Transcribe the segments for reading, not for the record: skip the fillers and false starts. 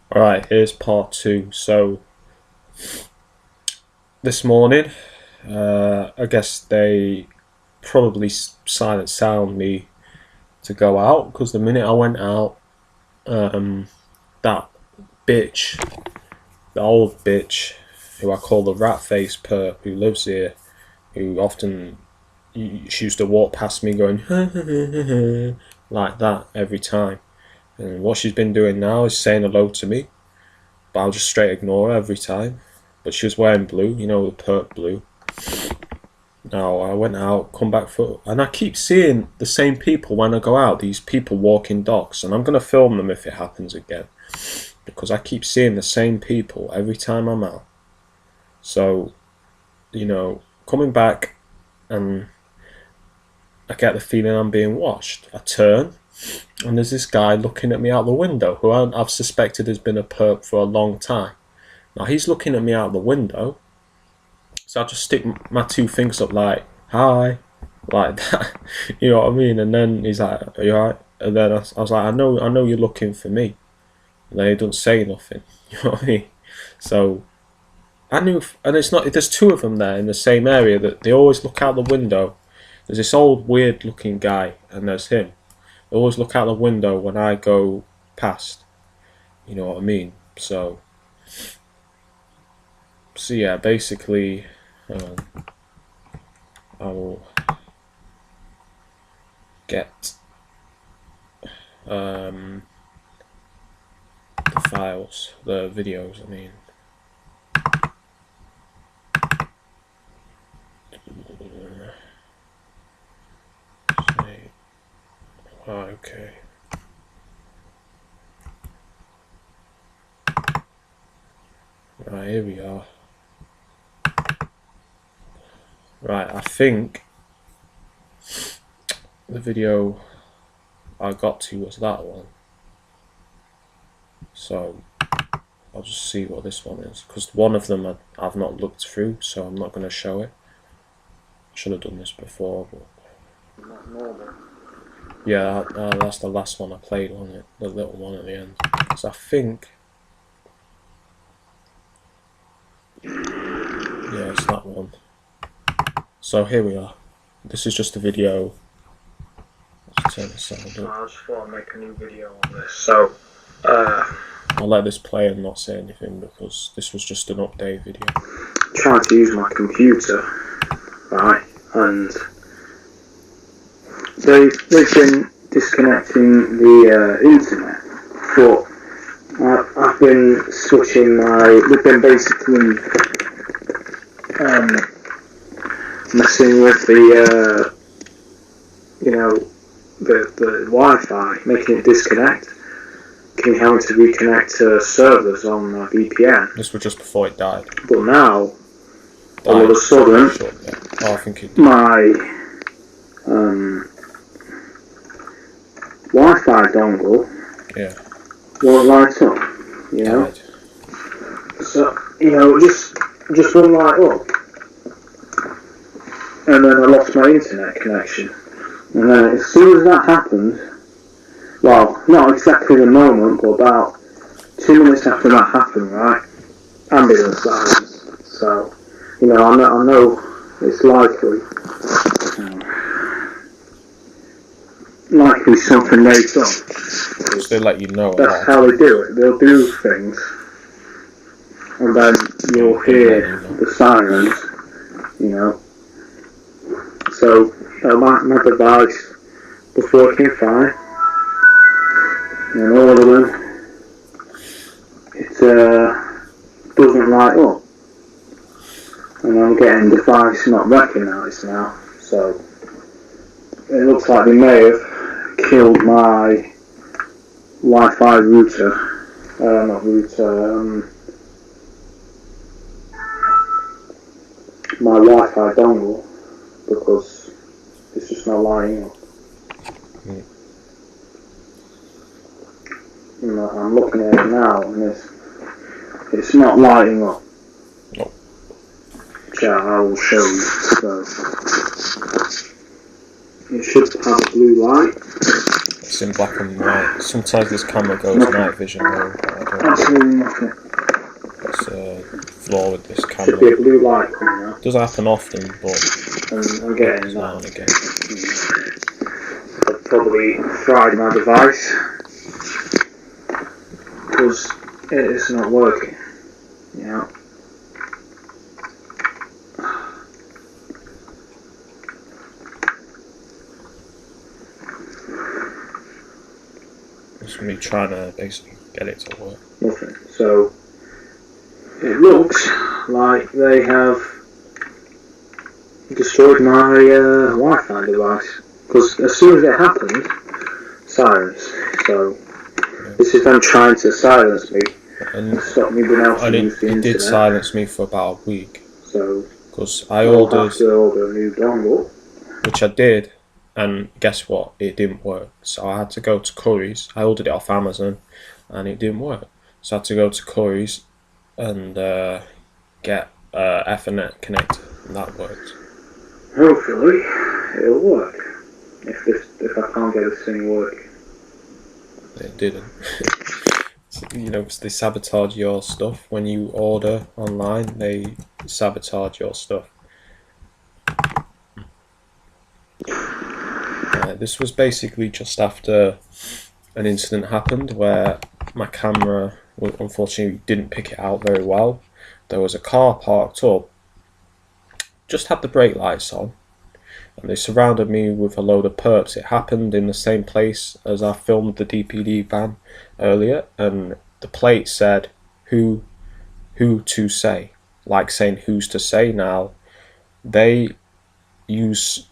Alright, here's part two. So, this morning, I guess they probably silent sound me to go out because the minute I went out, that bitch, the old bitch, who I call the rat face perp, who lives here, who often she used to walk past me going like that every time. And what she's been doing now is saying hello to me, but I'll just straight ignore her every time. But she was wearing blue, you know, the perp blue. Now I went out, come back for, and I keep seeing the same people when I go out. These people walking dogs, and I'm gonna film them if it happens again, because I keep seeing the same people every time I'm out. So, you know, coming back, and I get the feeling I'm being watched. I turn, and there's this guy looking at me out the window, who I've suspected has been a perp for a long time. Now he's looking at me out the window, so I just stick my two fingers up like, hi, like that, you know what I mean? And then he's like, are you alright? And then I was like, I know you're looking for me. And then he doesn't say nothing, you know what I mean? So I knew, and it's not, there's two of them there in the same area that they always look out the window. There's this old weird looking guy, and there's him. They always look out the window when I go past, you know what I mean? So yeah, basically, I will get the files, the videos, I mean. Okay. Right, here we are. Right, I think the video I got to was that one. So I'll just see what this one is, because one of them I've not looked through, so I'm not going to show it. I should have done this before, but yeah, that's the last one I played on it, the little one at the end. So I think, yeah, it's that one. So here we are. This is just a video. Let's turn the sound up. I just thought I'd make a new video on this. So, I'll let this play and not say anything because this was just an update video. Trying to use my computer, right, and they've been disconnecting the internet, but I've been switching we've been basically messing with the the Wi-Fi, making it disconnect, getting having to reconnect to servers on VPN. This was just before it died. But now, all of a sudden, oh, I think it my Wi-Fi dongle won't light up, you know. died. So, you know, just wouldn't light up. And then I lost my internet connection. And then as soon as that happened, well, not exactly the moment, but about 2 minutes after that happened, right, ambulance sirens. So, you know, I know it's likely something they've done. So they let you know. That's how they do it. They'll do things, and then you'll hear the sirens, you know. So my device was working fine, and all of them, it doesn't light up, and I'm getting device not recognised now. So it looks like they may have killed my Wi-Fi router, not router, my Wi-Fi dongle, because it's just not lighting up. I'm looking at it now, and it's not lighting up. Nope. Which I will show you. So it should have a blue light. It's in black and white. Sometimes this camera goes night vision though, but I don't Absolutely nothing. That's the flaw with this Should be camera. a blue light coming out. It does happen often, but I'm getting it's now and that. again. I've probably fried my device because it's not working. Yeah. It's me trying to basically get it to work. Nothing. So it looks like they have destroyed my Wi-Fi device because as soon as it happened, silence. So this is them trying to silence me and stop me being able to use the it internet. did silence me for about a week. So Because I I'll have ordered, to order a new dongle. which I did, and guess what? It didn't work. So I had to go to Curry's. I ordered it off Amazon, and it didn't work. So I had to go to Curry's and get Ethernet connector, and that worked. Hopefully it'll work. If I can't get this thing working. It didn't. You know, 'cause they sabotage your stuff when you order online. They sabotage your stuff. This was basically just after an incident happened where my camera unfortunately didn't pick it out very well. There was a car parked up, just had the brake lights on, and they surrounded me with a load of perps. It happened in the same place as I filmed the DPD van earlier, and the plate said who to say, like saying who's to say. Now they use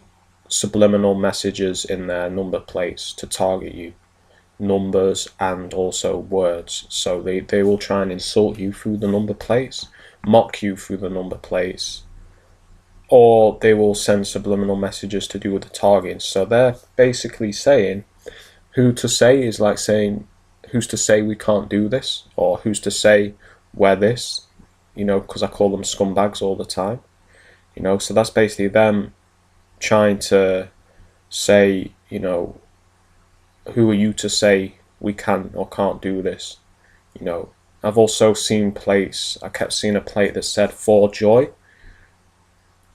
subliminal messages in their number plates to target you, numbers and also words. So they will try and insult you through the number plates, mock you through the number plates, or they will send subliminal messages to do with the targeting. So they're basically saying who to say is like saying who's to say we can't do this, or who's to say we're this, you know, because I call them scumbags all the time, you know. So that's basically them trying to say, you know, who are you to say we can or can't do this, you know. I've also seen plates, I kept seeing a plate that said for joy,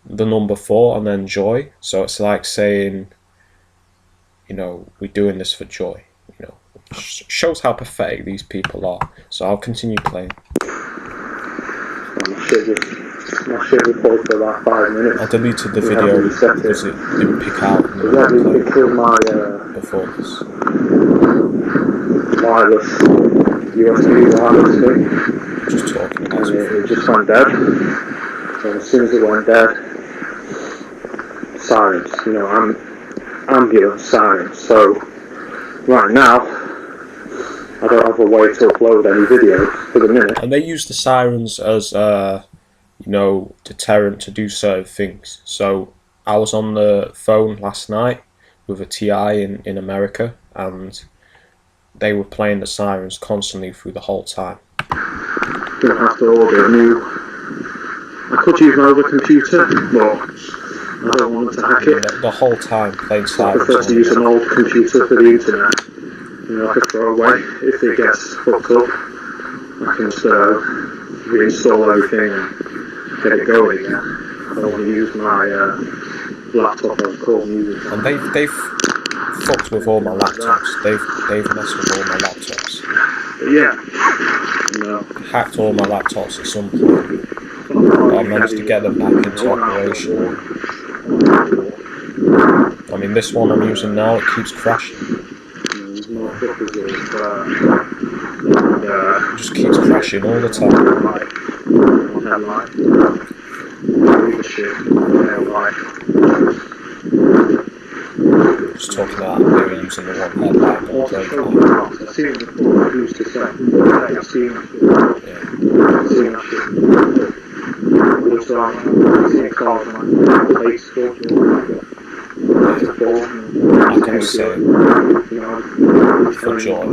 the number 4 and then joy. So it's like saying, you know, we're doing this for joy, you know. Shows how pathetic these people are. So I'll continue playing. My shit recorded for about 5 minutes. I deleted the video because it didn't pick out before this. Wireless USB wireless thing. Just talking about It just went dead. So as soon as it went dead, silence. You know, ambient silence. So right now, I don't have a way to upload any videos for the minute. And they use the sirens as you know, deterrent to do certain things. So I was on the phone last night with a TI in America, and they were playing the sirens constantly through the whole time. I'm gonna have to order a new. I could use my other computer, but I don't want to hack it. The whole time playing I sirens. prefer to use an old computer for the internet. You know, I could throw away if it gets fucked up. I can just reinstall everything and get it going again. I don't want to use my laptop as core music. And they've fucked with all my laptops. They've messed with all my laptops. But yeah, you know, Hacked all my laptops at some point. I managed to get them back into operation. I mean, this one I'm using now, it keeps crashing. It just keeps crashing all the time. Just talking about they were using the one headlight. I've seen it before, I used to say. I've seen it. Yeah. I've seen that shit. Also, I've seen cars on my late school. I can say for joy.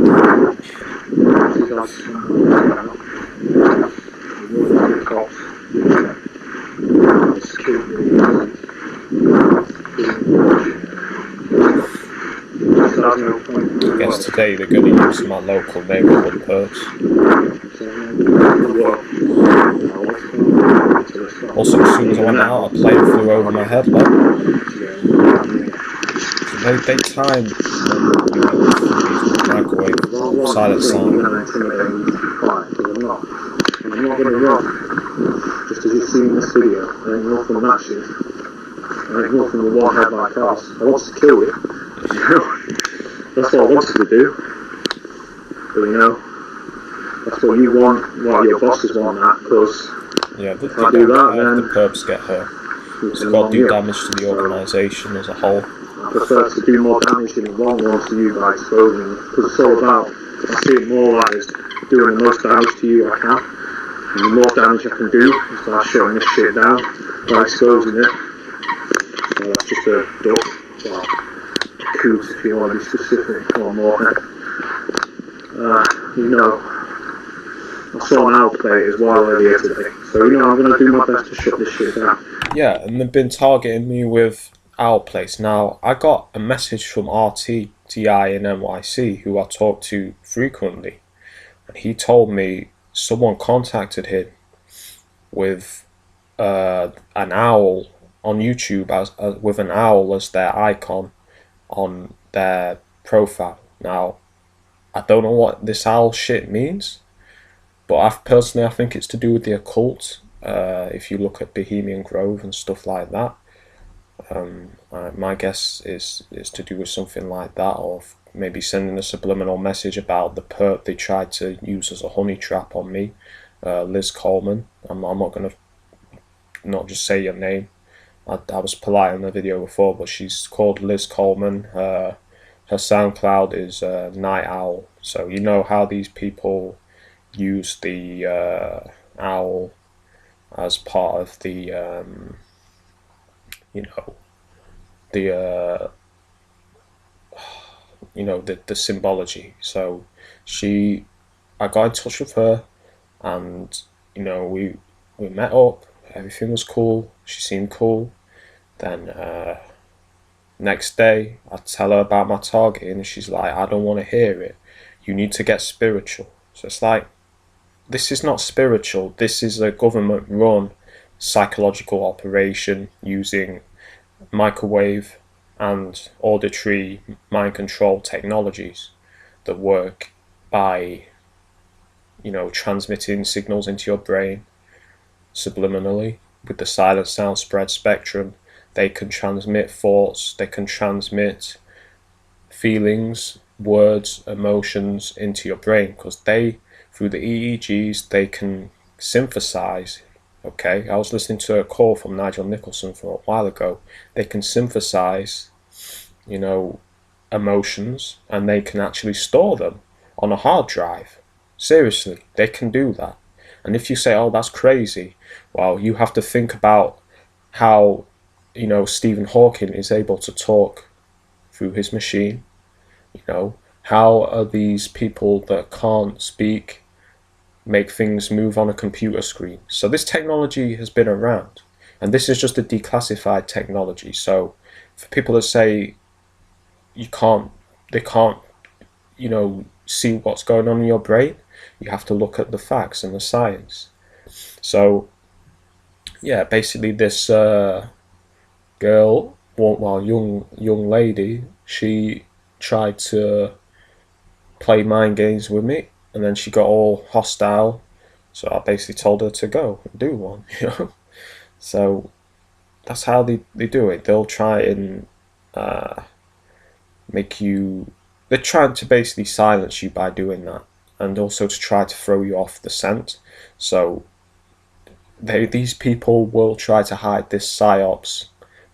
I guess today they're going to use my local neighbourhood perks. Also, as soon as I went out, a plane flew over my head. Like, they time microwave silent sound. I'm not going to run. Just as you've seen in this video, there ain't nothing matches. There ain't nothing with one head like us. I wanted to kill you. That's what I wanted to do. But you know, that's what you want, what your bosses want that, because yeah, if I do that, then the perps get hurt. It's got to do damage to the organisation as a whole. I prefer to do more damage in the long run to you by exposing them, because it's all about, I see it more like as doing the most damage to you I can, and the more damage I can do is by shutting this shit down, by exposing it. So that's just a duck, well, a coot if you want to be specific, or more. You know, I saw an owl play as well earlier today, so you know I'm going to do my best to shut this shit down. Yeah, and they've been targeting me with Owl Place. Now, I got a message from RT, TI in NYC, who I talk to frequently, and he told me someone contacted him with an owl on YouTube, with an owl as their icon on their profile. Now, I don't know what this owl shit means, but I think it's to do with the occult. If you look at Bohemian Grove and stuff like that, my guess is to do with something like that, or maybe sending a subliminal message about the perp they tried to use as a honey trap on me, Liz Coleman. I'm not gonna not just say your name. I was polite in the video before, but she's called Liz Coleman. Her SoundCloud is Night Owl. So you know how these people use the owl as part of the the symbology. So I got in touch with her, and we met up. Everything was cool. She seemed cool. Then next day, I tell her about my targeting, and she's like, "I don't want to hear it. You need to get spiritual." So it's like, this is not spiritual. This is a government-run psychological operation using microwave and auditory mind control technologies that work by transmitting signals into your brain subliminally with the silent sound spread spectrum. They can transmit thoughts, they can transmit feelings, words, emotions into your brain, because through the EEGs they can synthesize. Okay, I was listening to a call from Nigel Nicholson from a while ago. They can synthesize, emotions, and they can actually store them on a hard drive. Seriously, they can do that. And if you say, "Oh, that's crazy," well, you have to think about how, Stephen Hawking is able to talk through his machine. How are these people that can't speak make things move on a computer screen? So this technology has been around, and this is just a declassified technology. So for people that say they can't see what's going on in your brain, you have to look at the facts and the science. So yeah, basically this girl, young lady, she tried to play mind games with me, and then she got all hostile. So I basically told her to go and do one. So that's how they do it. They'll try and they're trying to basically silence you by doing that, and also to try to throw you off the scent. So these people will try to hide this psyops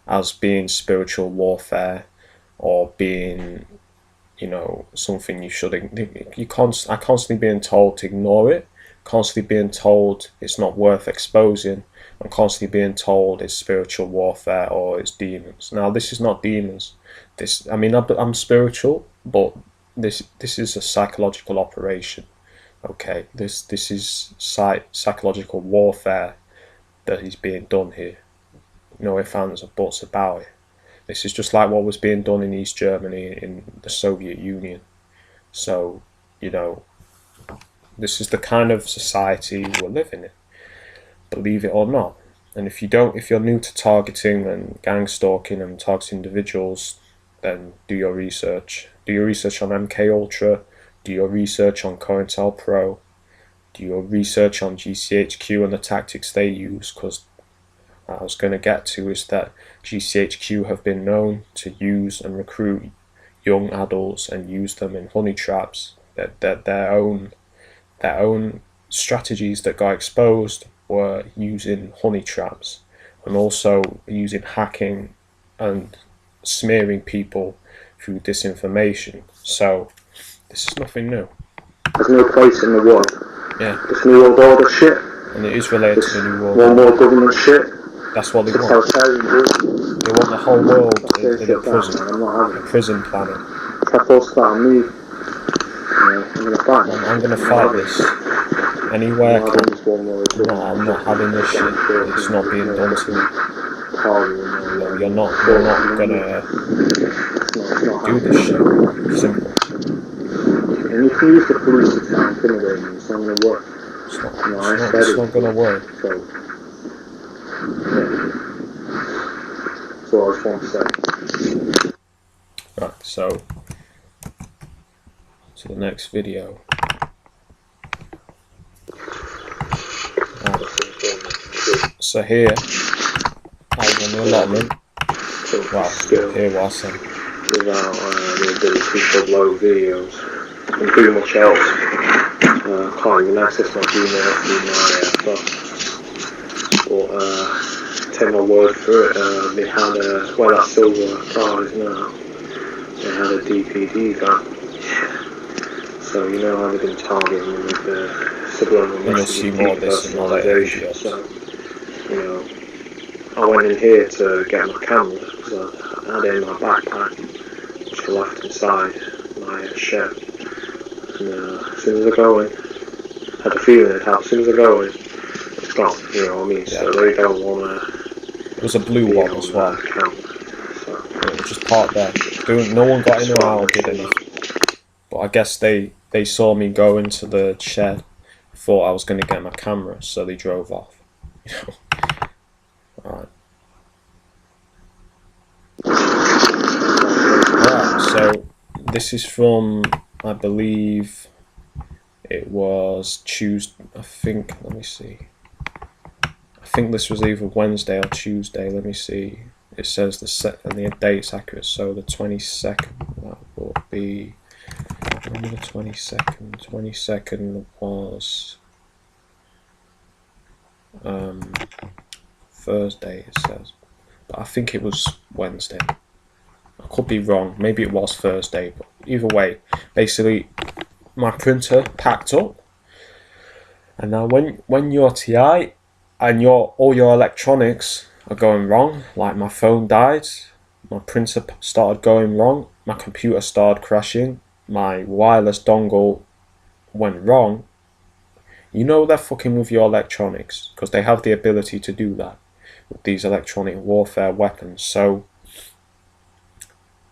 as being spiritual warfare, or being something you shouldn't. I constantly being told to ignore it, constantly being told it's not worth exposing, and constantly being told it's spiritual warfare or it's demons. Now this is not demons. I'm spiritual, but this is a psychological operation. Okay, this is psychological warfare that is being done here. No ifs, ands, or buts about it. This is just like what was being done in East Germany, in the Soviet Union. So, This is the kind of society we're living in, believe it or not. And if you're new to targeting and gang stalking and targeting individuals, then do your research. Do your research on MK Ultra. Do your research on COINTELPRO. Do your research on GCHQ and the tactics they use, because what I was going to get to is that GCHQ have been known to use and recruit young adults and use them in honey traps. That their own strategies that got exposed were using honey traps, and also using hacking and smearing people through disinformation. So this is nothing new. There's no place in the world. Yeah. This New World Order shit. And it is related to the New World One Order. more government shit. That's what they want. Totalitarian group. They want the whole world in a prison. I'm not having it. Prison planet. If I force that on me, I'm gonna fight. I'm gonna fight this anywhere I can. No, I'm not having this shit. It's not being done to me. No, you're not gonna do this shit. Simple. And you can use the police to intimidate me, it's not going to work. It's not going to work. So, yeah. That's all I just want to say. Right, so to the next video. So here, I was on the allotment. Wow, here was I saying. Without the ability to upload videos and pretty much else. Can't even access my Gmail through my phone. But take my word for it, they had that silver car is now, they had a DPD van. So you know how they've been targeting them with the subliminal messaging personalisation. So, you know, I went in here to get my camera because I had it in my backpack, which I left inside my shed. And as soon as I go in, I had a feeling it. As soon as I go in, it's gone. You know what I mean? Yeah. So they don't want to. It was a blue one as well. So, It was just parked there. No one got in or out or did anything. But I guess they saw me go into the shed, thought I was going to get my camera, so they drove off. You know. Alright. Alright, so this is from, I believe it was Tuesday, I think, let me see. I think this was either Wednesday or Tuesday, let me see. It says the date's accurate, so the 22nd, that will be, when the 22nd? 22nd was Thursday, it says. But I think it was Wednesday. I could be wrong, maybe it was Thursday, but either way, basically my printer packed up, and now when your TI and all your electronics are going wrong, like my phone died, my printer started going wrong, my computer started crashing, my wireless dongle went wrong, you know they're fucking with your electronics, because they have the ability to do that with these electronic warfare weapons. So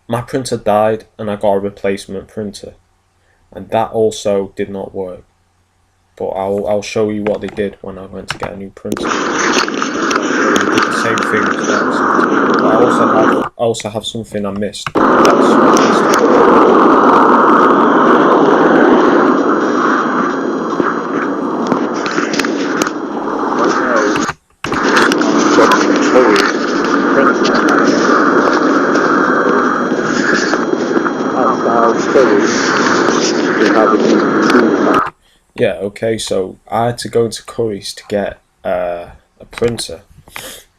my printer died and I got a replacement printer, and that also did not work. But I'll show you what they did when I went to get a new printer. They did the same thing as well. But I also have something I missed. Yeah, okay, so I had to go into Curry's to get a printer.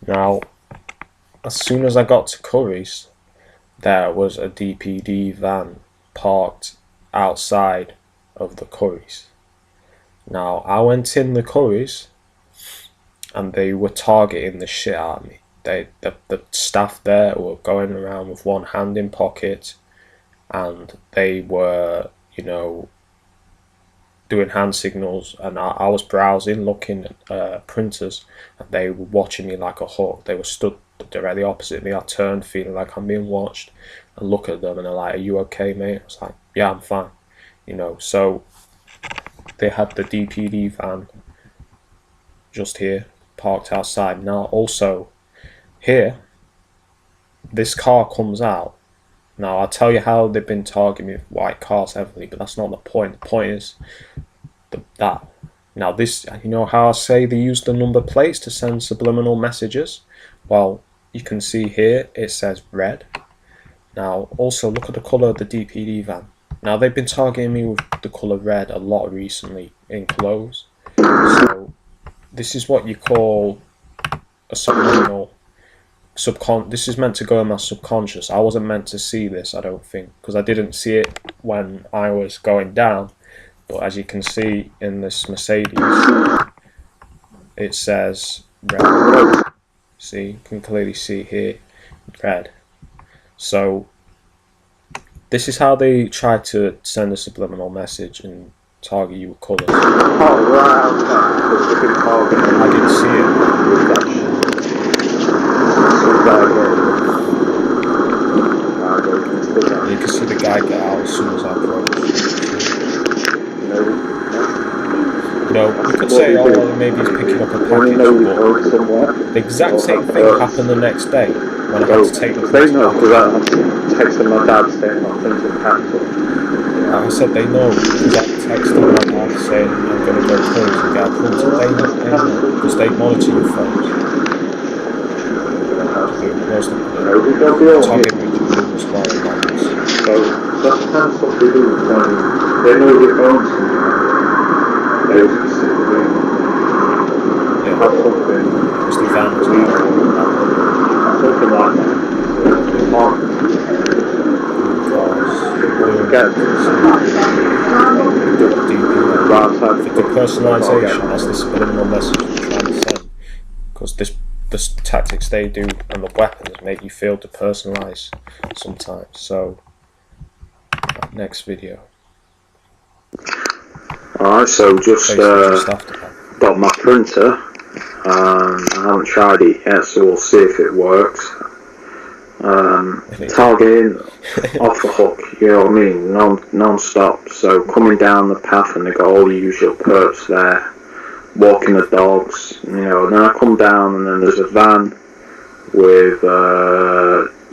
Now, as soon as I got to Curry's, there was a DPD van parked outside of the Curry's. Now, I went in the Curry's and they were targeting the shit out of me. The staff there were going around with one hand in pocket, and they were, you know, doing hand signals, and I was browsing, looking at printers, and they were watching me like a hawk. They were stood directly opposite me. I turned, feeling like I'm being watched, and look at them, and they're like, "Are you okay, mate?" I was like, "Yeah, I'm fine." You know, so they had the DPD van just here, parked outside. Now also, here, this car comes out. Now I'll tell you how they've been targeting me with white cars heavily, but that's not the point. The point is that. Now this, you know how I say they use the number plates to send subliminal messages? Well, you can see here it says red. Now also look at the colour of the DPD van. Now they've been targeting me with the colour red a lot recently in clothes. So this is what you call a subliminal this is meant to go in my subconscious. I wasn't meant to see this, I don't think, because I didn't see it when I was going down. But as you can see in this Mercedes, it says red. See, you can clearly see here, red. So this is how they try to send a subliminal message and target you with colours. Oh, right, okay. I didn't see it. You can see the guy get out as soon as I approach. No, you could say, oh, well, maybe he's picking up a package, but the exact same thing happened the next day when I had to take the They know, because I texted my dad saying my things are cancelled. Like I said, they know, because I texted my dad saying I'm going to go close and get a printer. They know, because they monitor your phones. Most of the target me to do as well about this. So sometimes what they do is they know your phone's they just sit there. Yeah. Have something. It's the van as well. Something like that. The personalisation, that's the subliminal message they're trying to send. Because the tactics they do and the weapons make you feel depersonalise sometimes. So, next video. Alright, so just got my printer. I haven't tried it yet, so we'll see if it works. Targeting off the hook, you know what I mean, non-stop. So coming down the path and they got all the usual perps there, walking the dogs, you know. Then I come down and then there's a van with,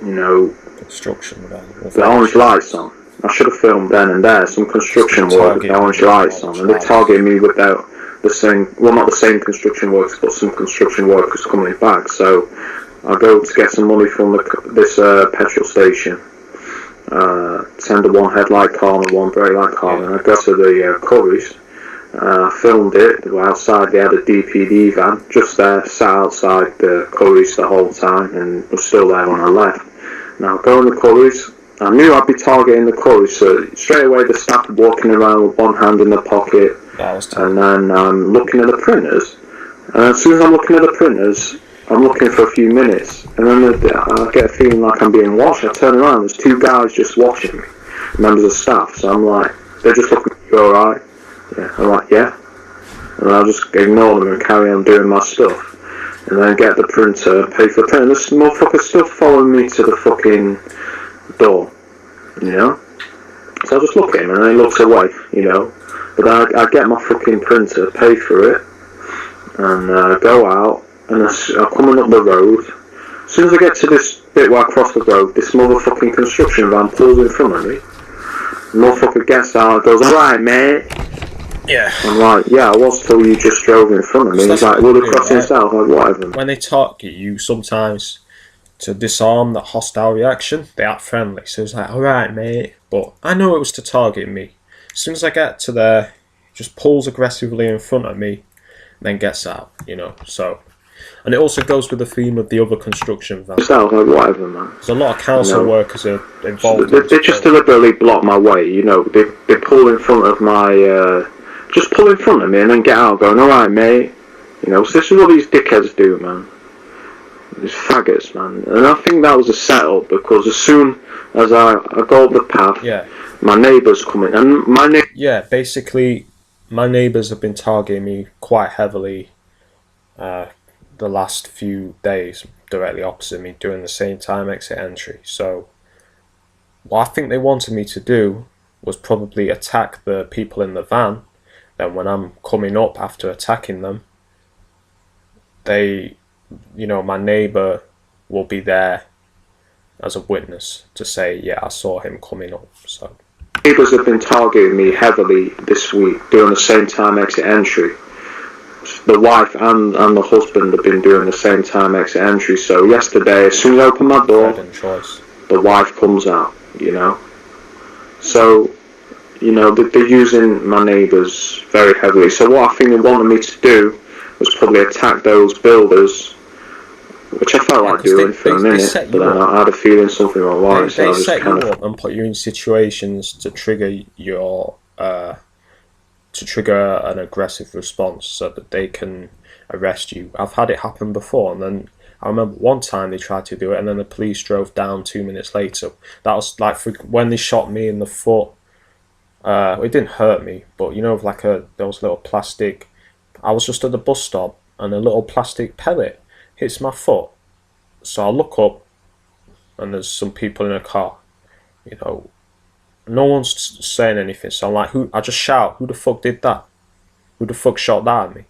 you know, construction van with the orange lights on. I should have filmed then and there some construction work with the orange lights on, and they targeted me without the same, well, not the same construction workers, but some construction workers coming back. So I go to get some money from this petrol station, send a one headlight car and one brake light car, and I go to the Currys. I filmed it. Outside they had a DPD van just there, sat outside the Currys the whole time, and was still there when I left. Now going to the Currys, I knew I'd be targeting the Currys, so straight away the staff walking around with one hand in the pocket, and then I'm looking at the printers, and as soon as I'm looking at the printers, I'm looking for a few minutes, and then I get a feeling like I'm being watched. I turn around, there's two guys just watching me, members of staff, so I'm like, they're just looking at me, you alright? Yeah. I'm like, yeah, and I'll just ignore them and carry on doing my stuff, and then get the printer, pay for the printer. This motherfucker still following me to the fucking door, you know. So I just look at him and then he looks away, you know. But then I get my fucking printer, pay for it, and go out, and I'm coming up the road. As soon as I get to this bit where I cross the road, this motherfucking construction van pulls in front of me. The motherfucker gets out and goes, alright mate. Yeah. I'm like, yeah, I was till you just drove in front of me. He's like, well, the crossing south, like, whatever. When they target you, sometimes to disarm that hostile reaction, they act friendly. So it's like, alright mate. But I know it was to target me. As soon as I get to there, just pulls aggressively in front of me, then gets out, you know. So, and it also goes with the theme of the other construction van. South, like, whatever, man. There's a lot of council workers are involved. So they just deliberately block my way, you know. They pull in front of my, just pull in front of me and then get out going, alright mate. You know, so this is what these dickheads do, man. These faggots, man. And I think that was a setup, because as soon as I go up the path, my neighbours come in, and basically my neighbours have been targeting me quite heavily the last few days, directly opposite me, doing the same time exit entry. So what I think they wanted me to do was probably attack the people in the van, then when I'm coming up after attacking them, they, my neighbour will be there as a witness to say, yeah, I saw him coming up. So neighbours have been targeting me heavily this week, doing the same time exit entry. The wife and the husband have been doing the same time exit entry. So yesterday, as soon as I open my door, the wife comes out, So, they're using my neighbours very heavily. So what I think they wanted me to do was probably attack those builders, which I felt like doing for a minute, but then I had a feeling something went wrong. They set you up and put you in situations to trigger your to trigger an aggressive response so that they can arrest you. I've had it happen before, and then I remember one time they tried to do it, and then the police drove down 2 minutes later. That was like when they shot me in the foot. It didn't hurt me, but like those little plastic. I was just at the bus stop, and a little plastic pellet hits my foot. So I look up, and there's some people in a car. No one's saying anything. So I'm like, I just shout, who the fuck did that? Who the fuck shot that at me?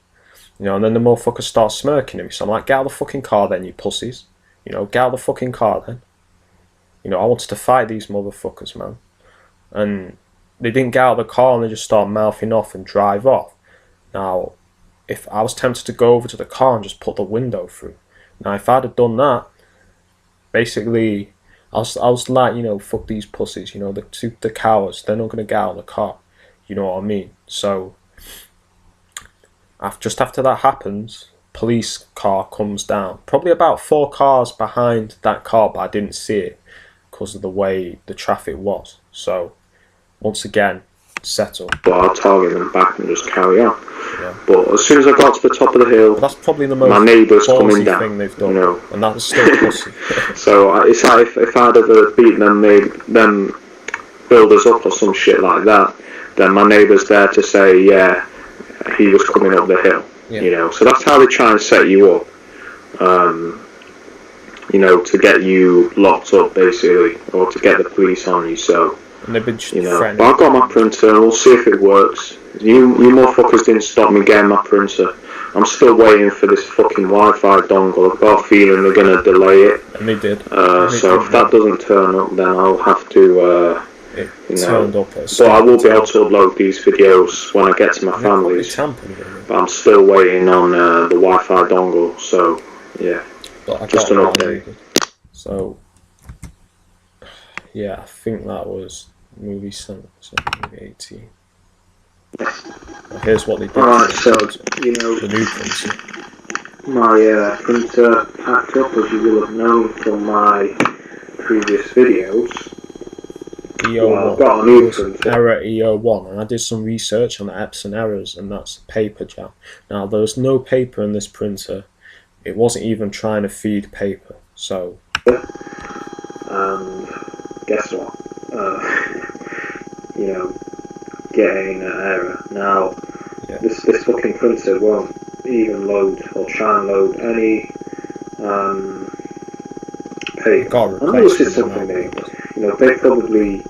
And then the motherfuckers start smirking at me. So I'm like, get out of the fucking car then, you pussies. Get out of the fucking car then. I wanted to fight these motherfuckers, man. And they didn't get out of the car, and they just start mouthing off and drive off. Now, if I was tempted to go over to the car and just put the window through. Now, if I'd have done that, basically, I was like, fuck these pussies, the cowards, they're not going to get out of the car. You know what I mean? So, just after that happens, police car comes down. Probably about 4 cars behind that car, but I didn't see it because of the way the traffic was. So, once again, settle. But I'll target them back and just carry on. Yeah. But as soon as I got to the top of the hill, that's probably the most my neighbours coming down thing they've done, and that's still pussy. So it's like if I'd have beaten them builders up or some shit like that, then my neighbour's there to say, yeah, he was coming up the hill. Yeah. So that's how they try and set you up. To get you locked up basically, or to get the police on you. So. And they've been but I've got my printer, and we'll see if it works. You motherfuckers didn't stop me getting my printer. I'm still waiting for this fucking Wi-Fi dongle. I've got a feeling they're going to delay it. And they did. So if that doesn't turn up, then I'll have to, turned up. But I will be able to upload these videos when I get to my family's. But I'm still waiting on the Wi-Fi dongle, so, yeah. Just an update. So, yeah, I think that was movie 7, so movie 18. Here's what they did. Alright, so, the new printer. My printer packed up, as you will have known from my previous videos. EO1. I've got a new printer. Error EO1, and I did some research on the Epson errors, and that's paper jam. Now, there was no paper in this printer. It wasn't even trying to feed paper, so. Guess what? Getting an error. Now, this fucking printer won't even load or try and load any paper. I know this is something they probably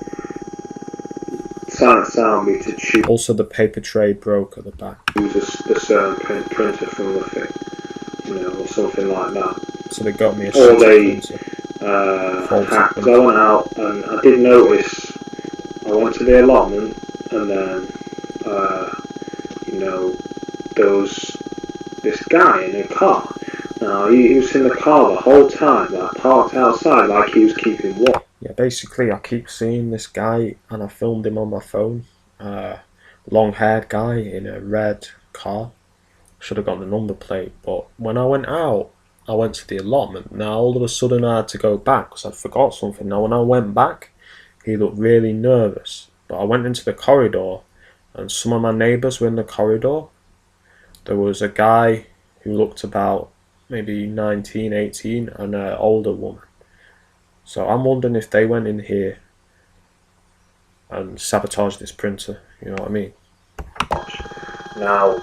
sound me to choose. Also, the paper tray broke at the back. Use a certain printer from nothing, or something like that. So they got me a or they hacked. I went out and I did notice. I went to the allotment, and then there was this guy in a car. Now he was in the car the whole time, like parked outside, like he was keeping watch. Yeah, basically I keep seeing this guy, and I filmed him on my phone. Long-haired guy in a red car. Should have got the number plate, but when I went out, I went to the allotment. Now all of a sudden I had to go back because I forgot something. Now when I went back, he looked really nervous. But I went into the corridor, and some of my neighbours were in the corridor. There was a guy who looked about maybe 19, 18, and an older woman. So I'm wondering if they went in here and sabotaged this printer. You know what I mean? Now,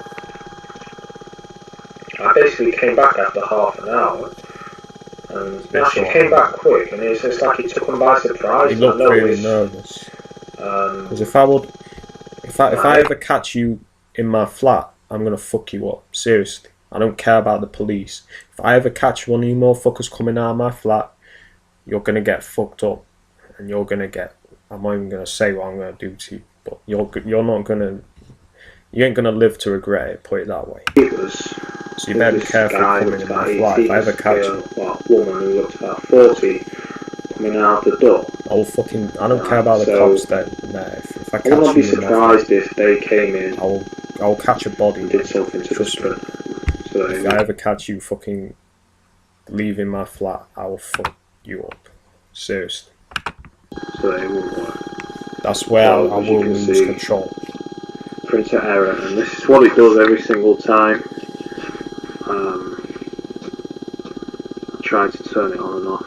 I basically came back after half an hour, and she came back quick, and it's just like it took him by surprise. He looked really nervous. Because if I ever catch you in my flat, I'm gonna fuck you up. Seriously. I don't care about the police. If I ever catch one of you motherfuckers coming out of my flat, you're gonna get fucked up, and you're gonna get. I'm not even gonna say what I'm gonna do to you, but you're not gonna. You ain't gonna live to regret it. Put it that way. So you better be careful coming in my flat. If I ever catch you, woman who looks about 40 coming out the door. I don't care about the cops there. If I catch I wouldn't be you in my surprised if they came in. I'll catch a body. And did something to Trust me. So If I ever catch you fucking leaving my flat, I will fuck you up. Seriously. So they won't work. That's where I will lose control. Printer error, and this is what it does every single time. Try to turn it on and off.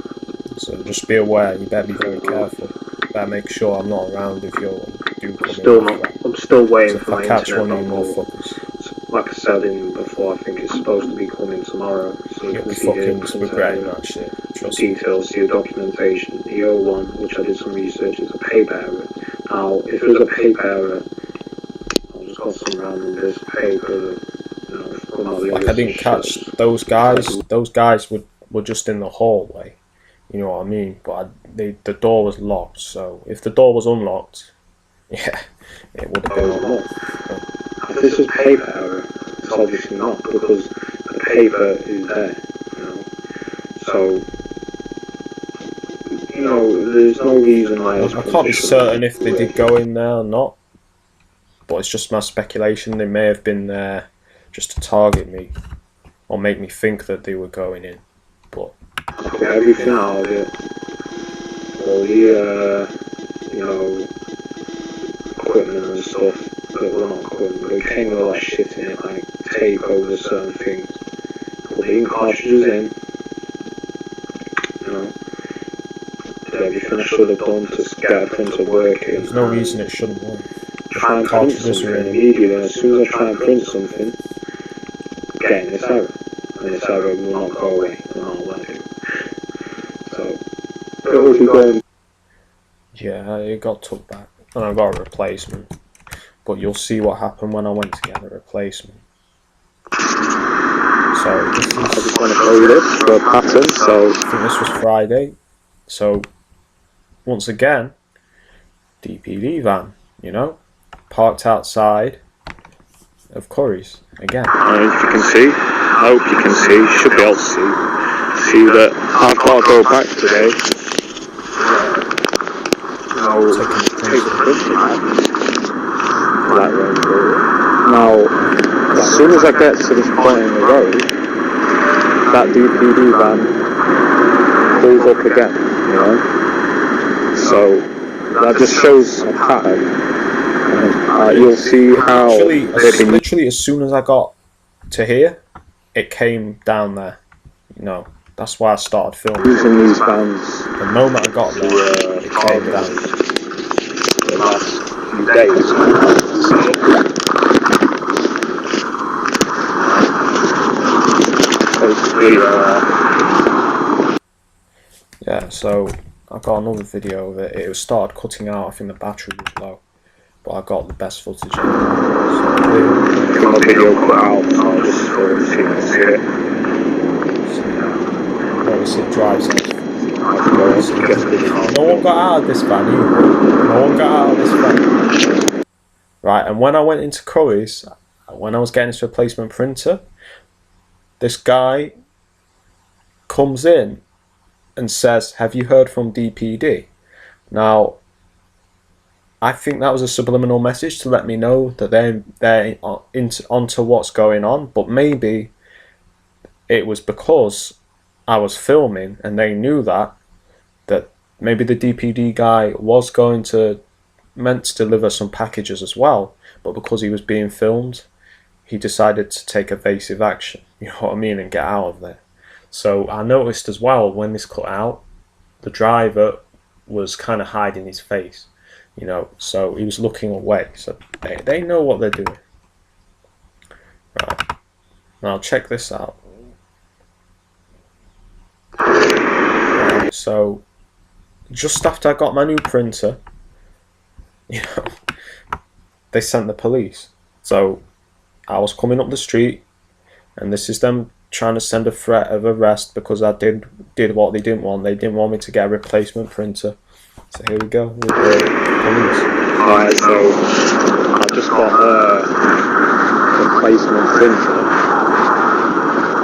So just be aware. You better be very careful. Better make sure I'm not around if you do come in. I'm still waiting So for my if I catch internet one of you not to- motherfuckers, Like I said before, I think it's supposed to be coming tomorrow. So you you'll can be see the fucking printer regretting error, that shit. Trust me. details, see the documentation. The O1, which I did some research, is a paper error. Now, if it was a paper error, I'll just got some random bits of paper. Like I didn't catch those guys. Those guys were just in the hallway. You know what I mean? But the door was locked. So if the door was unlocked, yeah, it would have been unlocked. If this is paper error, it's obviously not, because the paper is there. So there's no reason why. I can't be certain if they did go in there or not. But it's just my speculation. They may have been there just to target me or make me think that they were going in. But get everything out of it. All the equipment and stuff. Well, not equipment, but it came with all that shit in it, like tape over certain things. Put the ink cartridges in. Did everything I should have done to get a printer working. there's no reason it shouldn't work. Try and print something immediately, and as soon as I try and print something, getting this error. And this error will not go away, and I'll let it. So, it will be going. Yeah, it got took back. And I got a replacement. But you'll see what happened when I went to get the replacement. So, I just want to show you this for a pattern, so. I think this was Friday. So, once again, DPD van, parked outside of Curry's again. If you can see, I hope you can see, should be able to see that I've got to go back today. Take the printer back. That Range Rover. Now, as soon as I get to this point in the road, that DPD van pulls up again, So, that just shows a pattern. You'll see how literally as soon as I got to here, it came down there. That's why I started filming. Using these vans. The moment I got there, it came down. The last few days. Yeah, so I got another video of it. It was started cutting out. I think the battery was low, but I got the best footage. So got a video cut out, so I'll just so you can see it. Obviously, it drives off. No one got out of this van either. No one got out of this van. Right, and when I went into Curry's, when I was getting this replacement printer, this guy comes in and says, "Have you heard from DPD?" Now, I think that was a subliminal message to let me know that they're onto what's going on, but maybe it was because I was filming and they knew that maybe the DPD guy was meant to deliver some packages as well, but because he was being filmed, he decided to take evasive action, you know what I mean, and get out of there. So I noticed as well, when this cut out, the driver was kind of hiding his face, so he was looking away. So they know what they're doing. Right, now check this out. Right, so just after I got my new printer, they sent the police. So I was coming up the street, and this is them trying to send a threat of arrest because I did what they didn't want. They didn't want me to get a replacement printer. So here we go with the police. Alright, so I just got a replacement printer.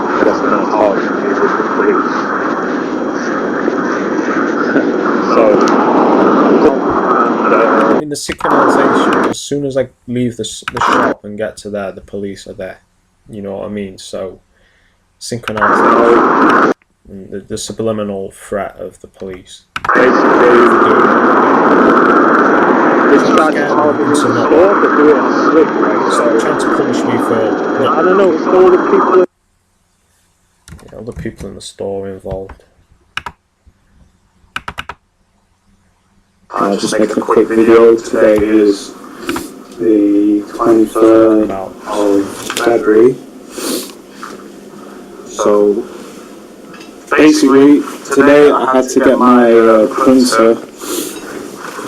I guess I'm not talking to the police. I mean, the synchronization, as soon as I leave the shop and get to there, the police are there. You know what I mean? So, synchronization, the subliminal threat of the police. Basically, it's trying to target the store, but do it in a slick way. So, Trying to punish me for... I don't know, it's all the people... Yeah, other people in the store involved. I'll just make a quick video. Today is the 23rd of February. So basically today I had to get my printer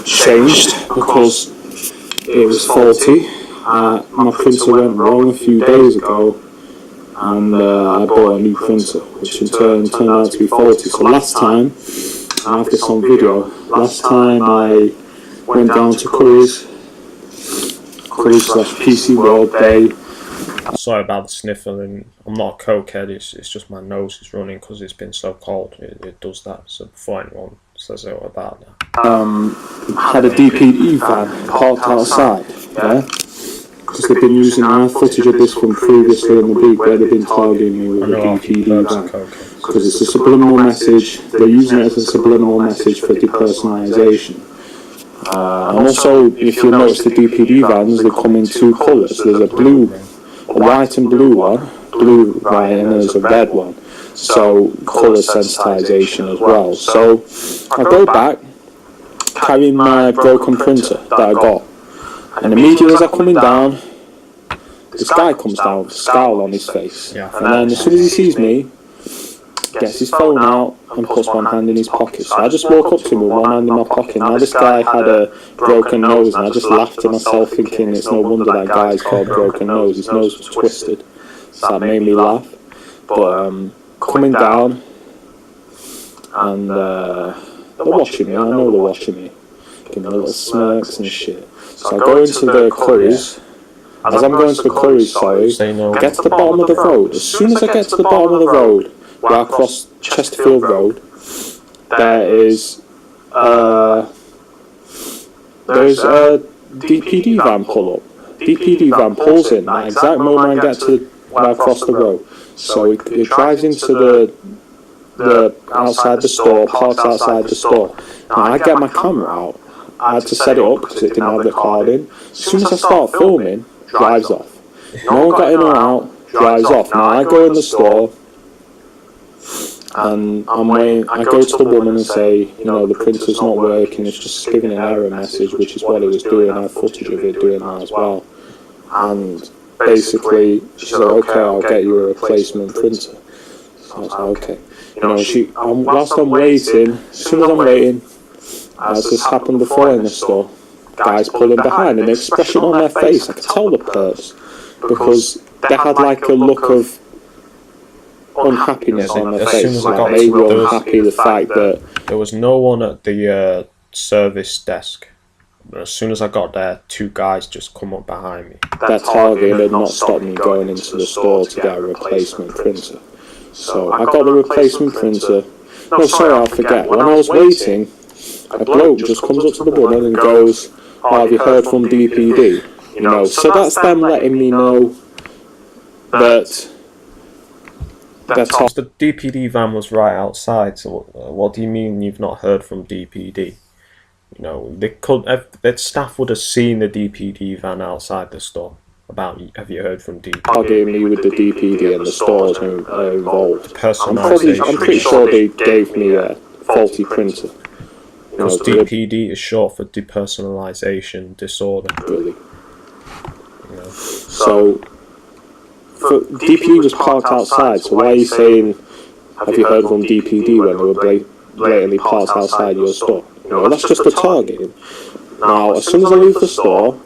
changed because it was faulty. My printer went wrong a few days ago, and I bought a new printer, which in turn turned out to be faulty. So last time, I have this on video, last time I went down to Curry's / PC World Day. Sorry about the sniffling. I'm not a cokehead, it's just my nose is running because it's been so cold. It does that. So before anyone says anything about that. Had a DPD van parked outside, yeah? Because they've been using our footage of this from previously in the week where they've been targeting me with a DPD van. Because it's a subliminal message, they're using it as a subliminal message for depersonalisation. And also, if you'll notice, the DPD vans, they come in two colours. There's a white and blue one, blue right, and there's a red one. So, colour sensitisation as well. So, I go back, carrying my broken printer that I got. And immediately as I'm coming down, this guy comes down with a scowl on his face. And then as soon as he sees me, gets his phone out and puts one hand in his pocket. So I just walk up to him with one hand in my pocket. Now this guy had a broken nose, and I just laughed to myself thinking it's no wonder that guy's called broken nose. His nose was twisted. So that made me laugh. But coming down, and they're watching me. I know they're watching me. Giving me little smirks and shit. So I go into the Curry's. As I'm going to the Curry's, I get to the bottom of the road. As soon as I get to the bottom of the road, where I cross Chesterfield Road, there is there's a DPD van pull up. DPD van pulls in at the exact moment I get to where I cross the road. So it drives into the outside the store, parks outside the store. Now I get my camera out. I had to set it up because it didn't have the card in. As soon as I start filming, drives off. No one got in or out, drives off. Now I go in the store, and I'm waiting. I go to the woman and say, you know, the printer's not working, it's just giving an error message, which is what it was doing. I have footage of it doing that as well. And basically, she's like, okay, I'll get you a replacement printer. So I was like, okay. You know, whilst I'm waiting, as soon as I'm waiting, as this happened before in the store, guys pulling behind, and the expression on their face, I could tell the perps, because they had like a look of unhappiness on their face. Like they were unhappy the fact that there was no one at the service desk. As soon as I got there, two guys just come up behind me. Their target had not stopped me going into the store to get a replacement printer. So I got the replacement printer. No, sorry, I'll forget. When I was waiting, a bloke just comes up to the woman and goes, oh, have you heard from DPD? You know, so that's them letting me know that the DPD van was right outside. So what do you mean you've not heard from DPD? You know, their staff would have seen the DPD van outside the store. Have you heard from DPD? Targeting me with the DPD and the stores are involved. Personalisation. I'm pretty sure they gave me a faulty printer. Because DPD is short for depersonalisation disorder. Really. You know. So, DPD was parked outside, so why are you saying, have you heard from DPD when they were blatantly parked outside your store? You know, that's just the targeting. Now, as soon as I leave the store,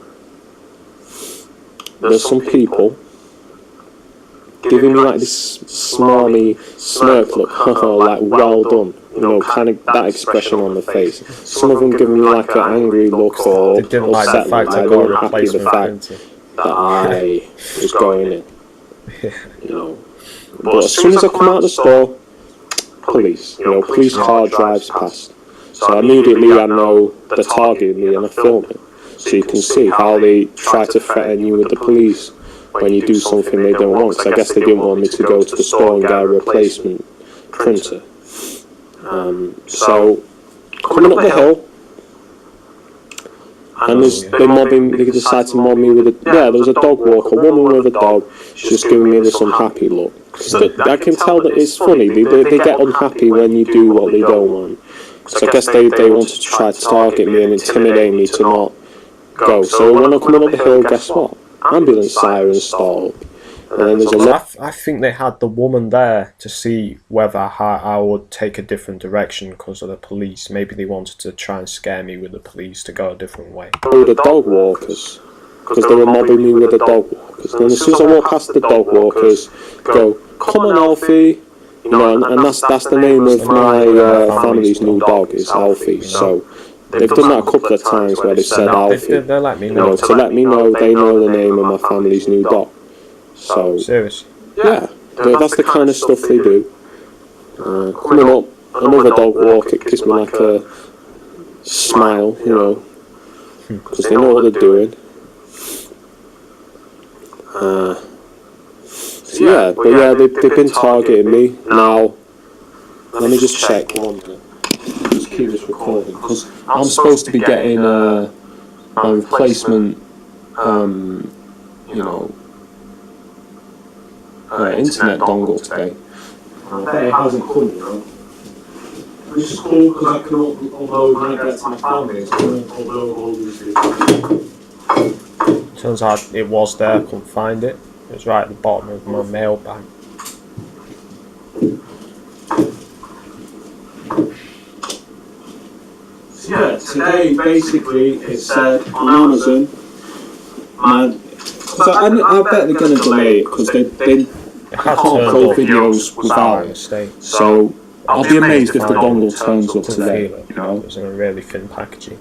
there's some people giving me like this smarmy smirk look, like well done, you know, kind of that expression on the face. Some of them giving me like an angry look or They didn't like the upset fact look, I like they got a weren't happy with the replacement fact printer. that I was going in, you know. But as soon as I come out of the store, police, you know, police car drives past. So immediately I know they're targeting me and I film it. So you can see how they try to threaten you with the police when you do something they don't want. Because I guess they didn't want me to go to the store and get a replacement printer. So coming up the hill, and they decide to mob me with a, there was a dog walker, a woman with a dog, she's just giving me this unhappy look. I can tell that it's funny, they get unhappy when you do what they don't want. So I guess they wanted to try to target me and intimidate me to not go. So when I'm coming up the hill, guess what? Ambulance sirens start up. And then there's a lot. I think they had the woman there to see whether I would take a different direction because of the police. Maybe they wanted to try and scare me with the police to go a different way. With the dog walkers, because they were mobbing me with the dog walkers. And then as soon as I walk past the dog walkers, go, come on Alfie, you know, and that's the name of my family's new dog is Alfie. So they've done that a couple of times where they said Alfie, They let me you know. know, to let me know they know the name of my family's new dog. So Serious. yeah, that's the kind of stuff they do. Coming up, another dog walk, it gives me like a smile, you know, because they know what they're doing. So yeah, but yeah, they've been targeting me. Now, let me just check. Just keep this recording, because I'm supposed to be getting a replacement, you know, internet dongle today. But it hasn't come, you know. Which is cool because I can upload when I get to my family. So I can upload all these videos. Turns out it was there, I couldn't find it. It was right at the bottom of my mail bag. So yeah, today basically it said on Amazon, because I bet they're going to delay it because they It can't had turned upload up videos by without it. mistake. So I'll be amazed if the dongle turns up Couldn't today, feel it. you know, It was in a really thin packaging.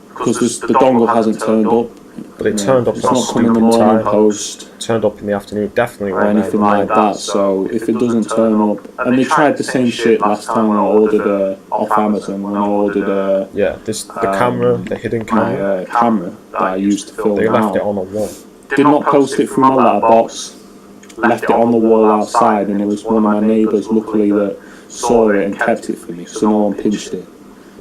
because the dongle hasn't turned up. But it turned up It's at a not coming in the stupid morning time. post Turned up in the afternoon, definitely or went anything out. like that. So if it doesn't turn up, and they tried the same shit last time when I ordered off Amazon, when I ordered Yeah, the camera, the hidden my camera, camera that I used to film they left out. it on a wall. Did not post it through my letterbox, left it on the wall outside, and it was one of my neighbours, luckily, that saw it and kept it for me, so no one pinched it.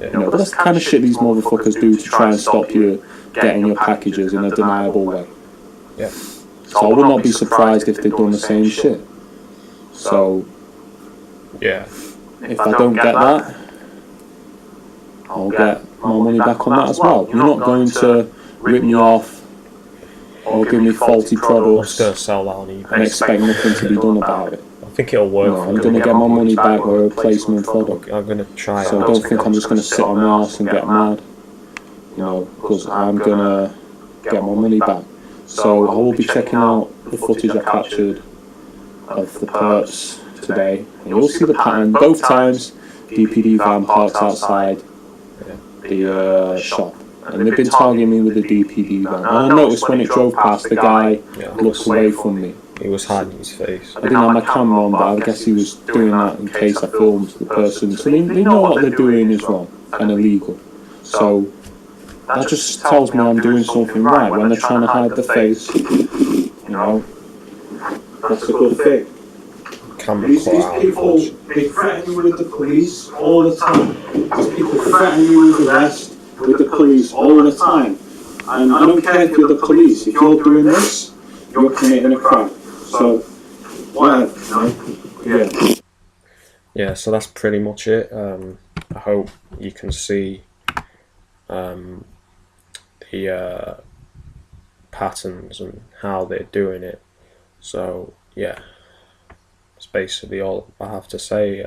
You know, but that's the kind of shit these motherfuckers do to try and stop you getting your packages in a deniable way. Yeah. So I would not be surprised if they'd done the same shit. So Yeah. if I don't get that, I'll get my money back on that as well. You're not going to rip me off or give me faulty I'm just products going to sell that on and eBay. expect nothing to be done about it. I think it'll work. No, I'm going to get my money back or a replacement product. I'm going to try So it. don't think I'm just going to sit on my arse and get mad, you know, because I'm going to get my money back. So I will be checking out the footage I captured of the perps today, and you'll see the pattern. Both times, DPD van parked outside the shop, and they've been targeting me with the DPD van. And I noticed when it drove past, the guy looked away from me. He was hiding his face. I didn't have my camera on, but I guess he was doing that in case I filmed the person. So they know what they're doing is wrong and illegal. So that just tells me I'm doing something right when they're trying to hide the face. You know, that's a good thing. Camera These cut out. people, they threaten you with the police all the time. These people threaten you with arrest with the police all the time. And I don't care if you're the police. If you're doing this, you're committing a crime. So, whatever, you know? Yeah. Yeah, so that's pretty much it. I hope you can see the patterns and how they're doing it. So, yeah, that's basically all I have to say.